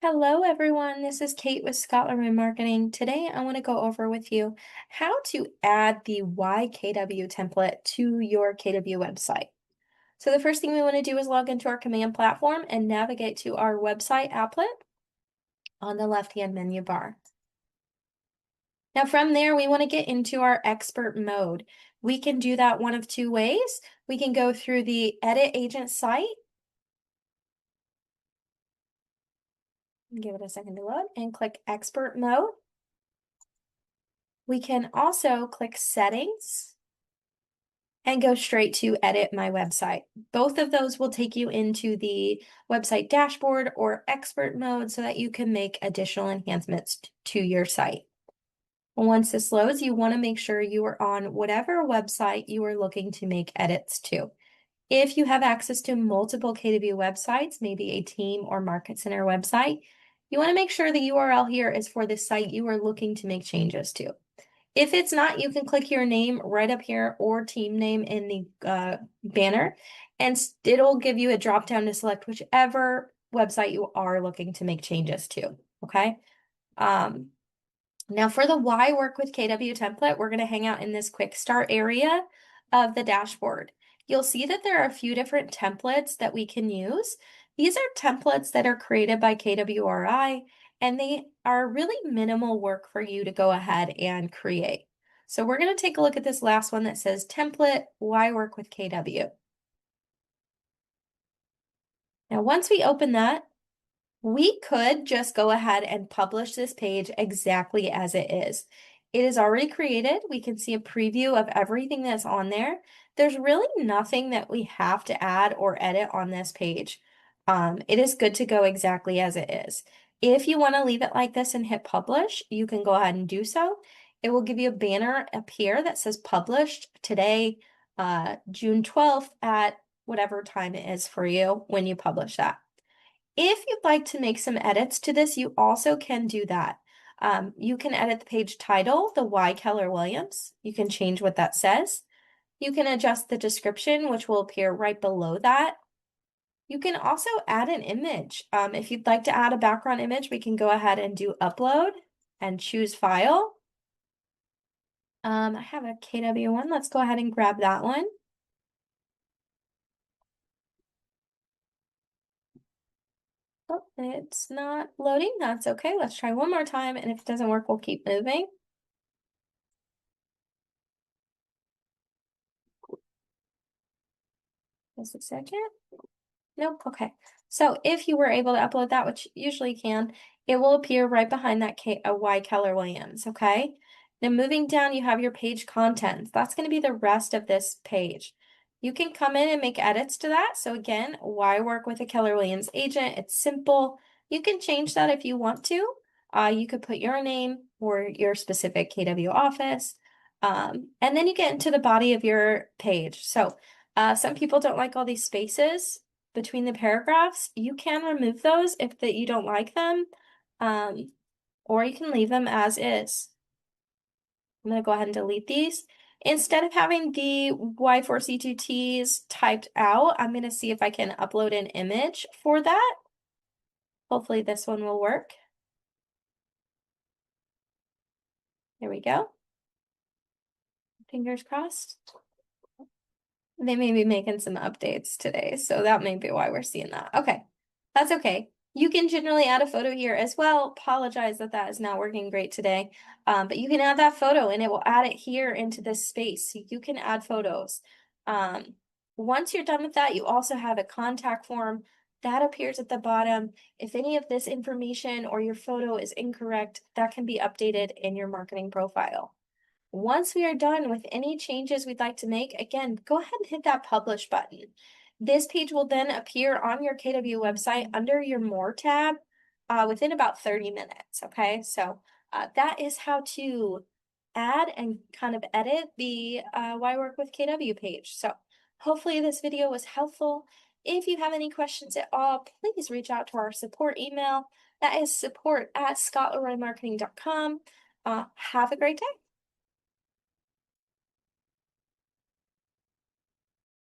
Hello, everyone. This is Kate with Scotland Marketing. Today, I want to go over with you how to add the YKW template to your KW website. So the first thing we want to do is log into our command platform and navigate to our website applet on the left-hand menu bar. Now, from there, we want to get into our expert mode. We can do that one of two ways. We can go through the Edit Agent site. Give it a second to load and click Expert Mode. We can also click Settings and go straight to Edit My Website. Both of those will take you into the website dashboard or expert mode so that you can make additional enhancements to your site. Once this loads, you want to make sure you are on whatever website you are looking to make edits to. If you have access to multiple KW websites, maybe a team or market center website, you want to make sure the URL here is for the site you are looking to make changes to. If it's not, you can click your name right up here or team name in the banner, and it'll give you a drop down to select whichever website you are looking to make changes to, okay? Now for the Why Work with KW template, we're going to hang out in this quick start area of the dashboard. You'll see that there are a few different templates that we can use. These are templates that are created by KWRI, and they are really minimal work for you to go ahead and create. So we're going to take a look at this last one that says template, Why Work with KW. Now, once we open that, we could just go ahead and publish this page exactly as it is. It is already created. We can see a preview of everything that's on there. There's really nothing that we have to add or edit on this page. It is good to go exactly as it is. If you want to leave it like this and hit publish, you can go ahead and do so. It will give you a banner up here that says published today, June 12th at whatever time it is for you when you publish that. If you'd like to make some edits to this, you also can do that. You can edit the page title, the Y Keller Williams. You can change what that says. You can adjust the description, which will appear right below that. You can also add an image. If you'd like to add a background image, we can go ahead and do upload and choose file. I have a KW one. Let's go ahead and grab that one. Oh, it's not loading. That's okay. Let's try one more time. And if it doesn't work, we'll keep moving. Just a second. Nope. Okay. So if you were able to upload that, which usually you can, it will appear right behind that Y Keller Williams. Okay. Now moving down, you have your page contents. That's going to be the rest of this page. You can come in and make edits to that. So again, why work with a Keller Williams agent? It's simple. You can change that if you want to. You could put your name or your specific KW office. And then you get into the body of your page. So some people don't like all these spaces between the paragraphs. You can remove those if you don't like them, or you can leave them as is. I'm going to go ahead and delete these. Instead of having the Y4C2Ts typed out, I'm going to see if I can upload an image for that. Hopefully this one will work. There we go. Fingers crossed. They may be making some updates today, so that may be why we're seeing that. Okay, that's okay. You can generally add a photo here as well. Apologize that that is not working great today, but you can add that photo and it will add it here into this space. So you can add photos. Once you're done with that, you also have a contact form that appears at the bottom. If any of this information or your photo is incorrect, that can be updated in your marketing profile. Once we are done with any changes we'd like to make, again, go ahead and hit that publish button. This page will then appear on your KW website under your More tab within about 30 minutes, okay? So that is how to add and kind of edit the Why Work with KW page. So hopefully this video was helpful. If you have any questions at all, please reach out to our support email. That is support@scotlandmarketing.com. Have a great day.